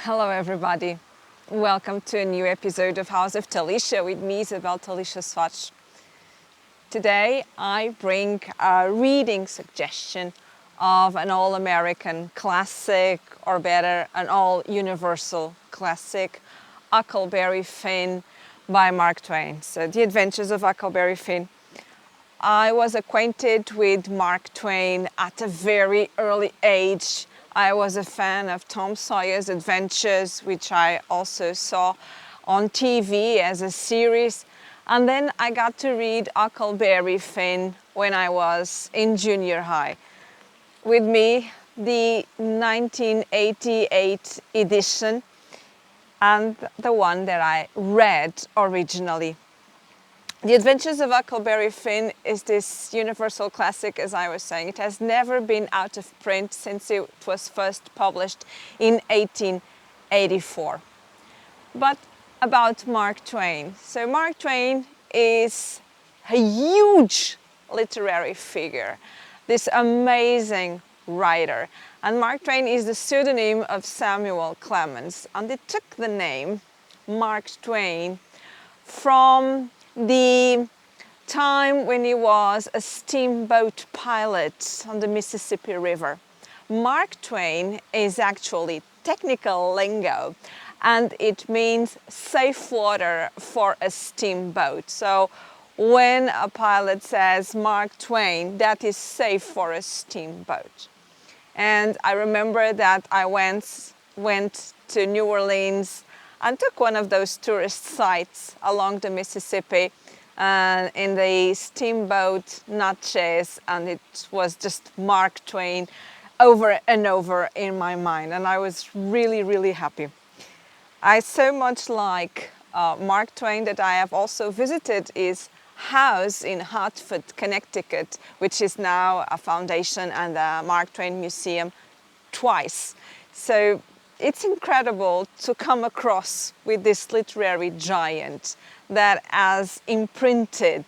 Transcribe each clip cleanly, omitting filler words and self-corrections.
Hello everybody, welcome to a new episode of House of Tallysha with me, Isabel Tallysha-Soares. Today I bring a reading suggestion of an all-American classic, or better, an all-universal classic, Huckleberry Finn by Mark Twain. So The Adventures of Huckleberry Finn. I was acquainted with Mark Twain at a very early age. I was a fan of Tom Sawyer's Adventures, which I also saw on TV as a series. And then I got to read Huckleberry Finn when I was in junior high. With me, the 1988 edition and the one that I read originally. The Adventures of Huckleberry Finn is this universal classic, as I was saying. It has never been out of print since it was first published in 1884. But about Mark Twain. So Mark Twain is a huge literary figure, this amazing writer. And Mark Twain is the pseudonym of Samuel Clemens. And it took the name Mark Twain from the time when he was a steamboat pilot on the Mississippi River. Mark Twain is actually technical lingo, and it means safe water for a steamboat. So when a pilot says Mark Twain, that is safe for a steamboat. And I remember that I went to New Orleans and took one of those tourist sites along the Mississippi in the steamboat Natchez, and it was just Mark Twain over and over in my mind, and I was really, really happy. I so much like Mark Twain that I have also visited his house in Hartford, Connecticut, which is now a foundation and a Mark Twain museum twice. So it's incredible to come across with this literary giant that has imprinted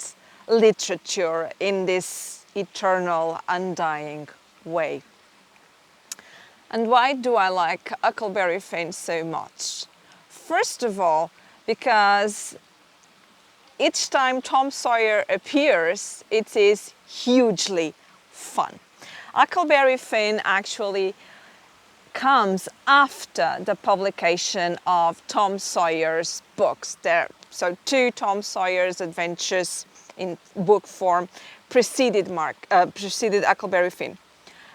literature in this eternal, undying way. And why do I like Huckleberry Finn so much? First of all, because each time Tom Sawyer appears, it is hugely fun. Huckleberry Finn actually comes after the publication of Tom Sawyer's books. So two Tom Sawyer's adventures in book form preceded Huckleberry Finn.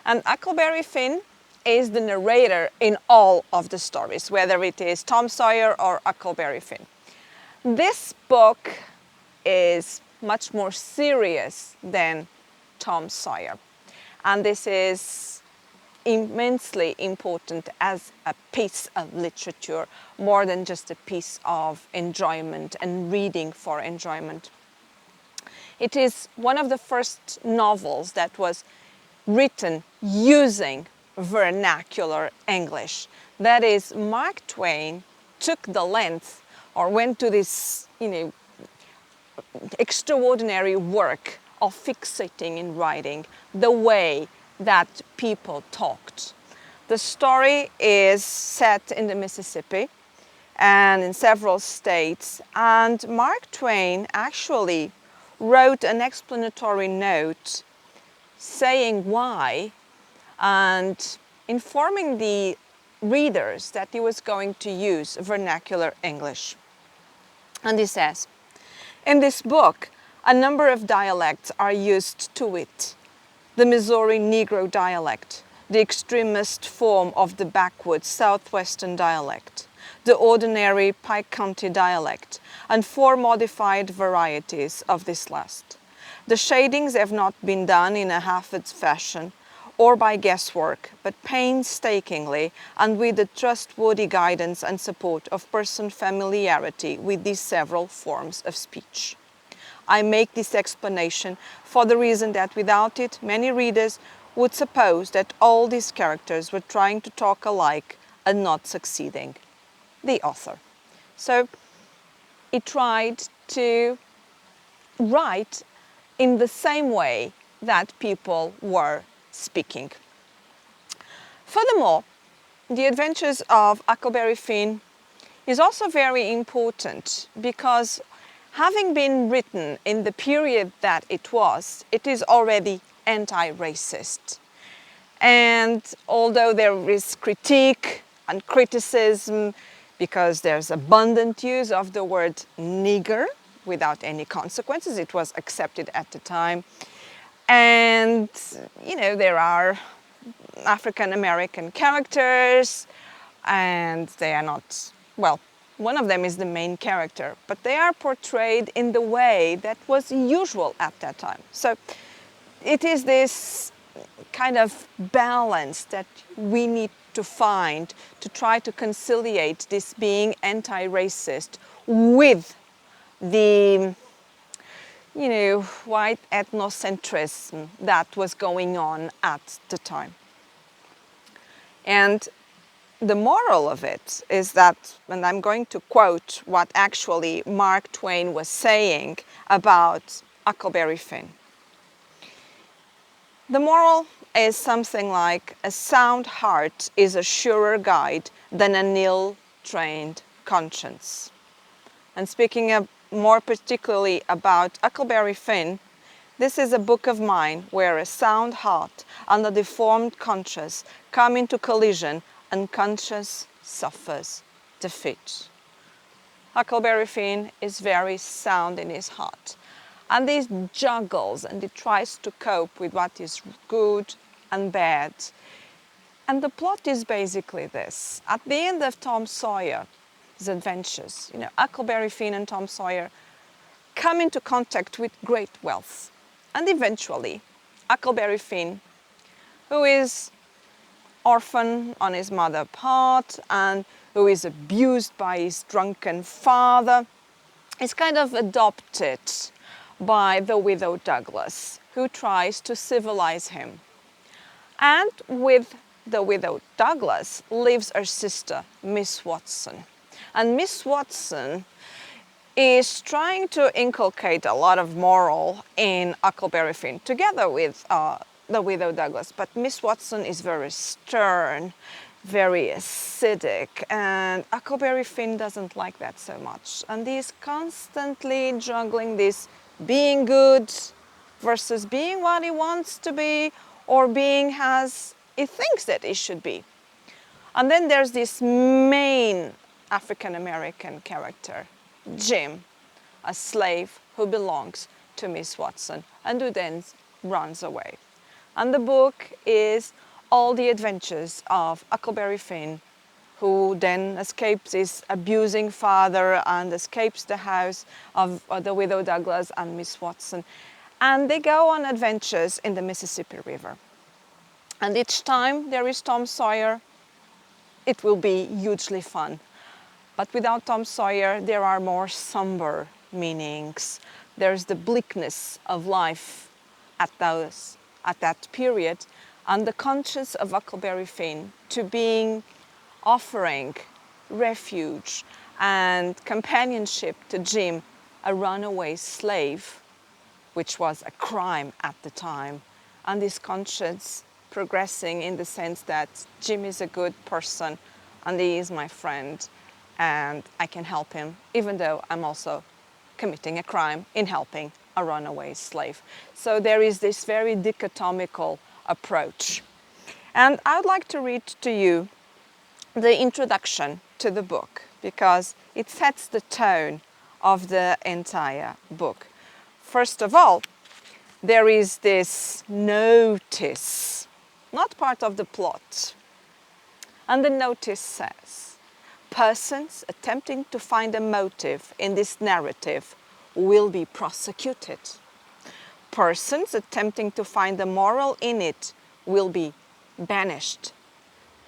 And Huckleberry Finn is the narrator in all of the stories, whether it is Tom Sawyer or Huckleberry Finn. This book is much more serious than Tom Sawyer. And this is immensely important as a piece of literature, more than just a piece of enjoyment and reading for enjoyment. It is one of the first novels that was written using vernacular English. That is, Mark Twain took the length or went to this, extraordinary work of fixating in writing the way that people talked. The story is set in the Mississippi and in several states, and Mark Twain actually wrote an explanatory note saying why and informing the readers that he was going to use vernacular English. And he says, in this book, a number of dialects are used, to wit, the Missouri Negro dialect, the extremist form of the backwoods southwestern dialect, the ordinary Pike County dialect, and 4 modified varieties of this last. The shadings have not been done in a haphazard fashion or by guesswork, but painstakingly and with the trustworthy guidance and support of person familiarity with these several forms of speech. I make this explanation for the reason that without it, many readers would suppose that all these characters were trying to talk alike and not succeeding. The author. So he tried to write in the same way that people were speaking. Furthermore, The Adventures of Huckleberry Finn is also very important because having been written in the period that it is already anti-racist. And although there is critique and criticism because there's abundant use of the word nigger without any consequences, it was accepted at the time. And, you know, there are African American characters and they are not, well, one of them is the main character, but they are portrayed in the way that was usual at that time. So it is this kind of balance that we need to find to try to conciliate this being anti-racist with the, you know, white ethnocentrism that was going on at the time. And the moral of it is that, and I'm going to quote what actually Mark Twain was saying about Huckleberry Finn. The moral is something like, a sound heart is a surer guide than an ill-trained conscience. And speaking more particularly about Huckleberry Finn, this is a book of mine where a sound heart and a deformed conscience come into collision and conscience suffers defeat. Huckleberry Finn is very sound in his heart, and he juggles and he tries to cope with what is good and bad. And the plot is basically this. At the end of Tom Sawyer's adventures, you know, Huckleberry Finn and Tom Sawyer come into contact with great wealth. And eventually, Huckleberry Finn, who is orphan on his mother's part and who is abused by his drunken father, is kind of adopted by the widow Douglas, who tries to civilize him. And with the widow Douglas lives her sister, Miss Watson. And Miss Watson is trying to inculcate a lot of moral in Huckleberry Finn, together with the widow Douglas. But Miss Watson is very stern, very acidic, and Huckleberry Finn doesn't like that so much. And he's constantly juggling this being good versus being what he wants to be, or being as he thinks that he should be. And then there's this main African American character, Jim, a slave who belongs to Miss Watson and who then runs away. And the book is all the adventures of Huckleberry Finn, who then escapes his abusing father and escapes the house of the widow Douglas and Miss Watson. And they go on adventures in the Mississippi River. And each time there is Tom Sawyer, it will be hugely fun. But without Tom Sawyer, there are more somber meanings. There's the bleakness of life at that period, and the conscience of Huckleberry Finn to being offering refuge and companionship to Jim, a runaway slave, which was a crime at the time, and his conscience progressing in the sense that Jim is a good person and he is my friend and I can help him, even though I'm also committing a crime in helping a runaway slave. So there is this very dichotomical approach. And I would like to read to you the introduction to the book, because it sets the tone of the entire book. First of all, there is this notice, not part of the plot. And the notice says, persons attempting to find a motive in this narrative will be prosecuted. Persons attempting to find a moral in it will be banished.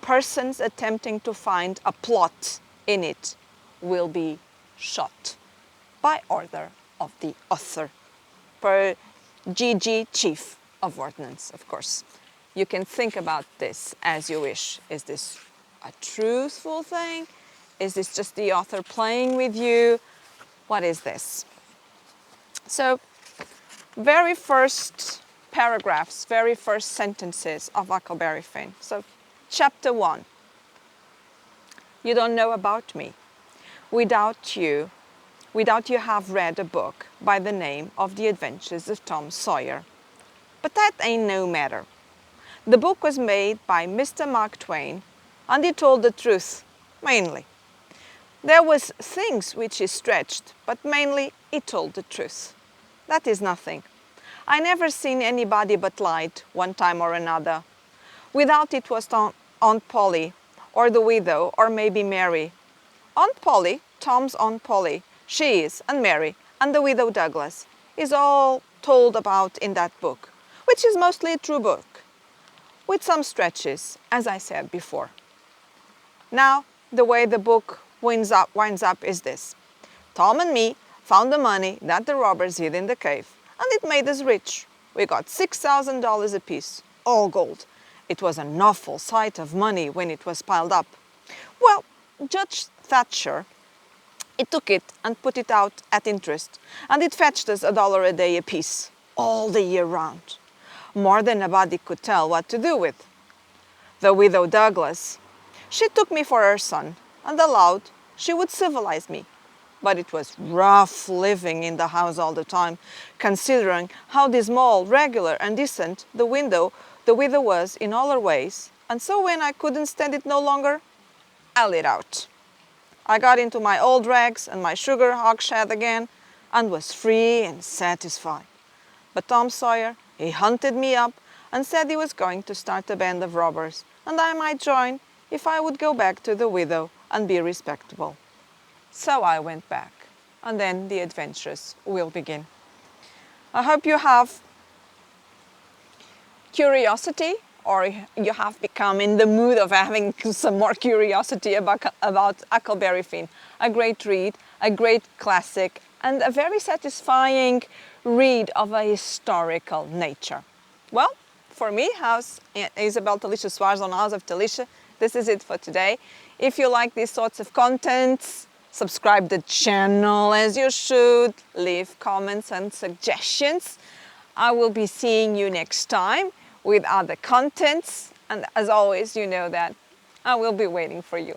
Persons attempting to find a plot in it will be shot by order of the author. Per G.G. Chief of Ordnance, of course. You can think about this as you wish. Is this a truthful thing? Is this just the author playing with you? What is this? So, very first paragraphs, very first sentences of Huckleberry Finn. So, chapter 1. you don't know about me. Without you have read a book by the name of The Adventures of Tom Sawyer. But that ain't no matter. The book was made by Mr. Mark Twain, and he told the truth, mainly. There was things which he stretched, but mainly he told the truth. That is nothing. I never seen anybody but lied, one time or another. Without it was Aunt Polly, or the widow, or maybe Mary. Aunt Polly, Tom's Aunt Polly, she is, and Mary, and the widow Douglas, is all told about in that book, which is mostly a true book, with some stretches, as I said before. Now, the way the book winds up is this. Tom and me found the money that the robbers hid in the cave, and it made us rich. We got $6,000 apiece, all gold. It was an awful sight of money when it was piled up. Well, Judge Thatcher, he took it and put it out at interest, and it fetched us $1 a day apiece, all the year round. More than a body could tell what to do with. The widow Douglas, she took me for her son, and allowed she would civilize me. But it was rough living in the house all the time, considering how dismal, regular and decent the widow was in all her ways. And so when I couldn't stand it no longer, I lit out. I got into my old rags and my sugar hogshead again, and was free and satisfied. But Tom Sawyer, he hunted me up and said he was going to start a band of robbers, and I might join if I would go back to the widow and be respectable. So I went back, and then the adventures will begin. I hope you have curiosity, or you have become in the mood of having some more curiosity about Huckleberry Finn. A great read, a great classic, and a very satisfying read of a historical nature. Well, for me, Isabel Tallysha-Soares on House of Tallysha, this is it for today. If you like these sorts of contents, subscribe the channel as you should, leave comments and suggestions. I will be seeing you next time with other contents, and as always, you know that I will be waiting for you.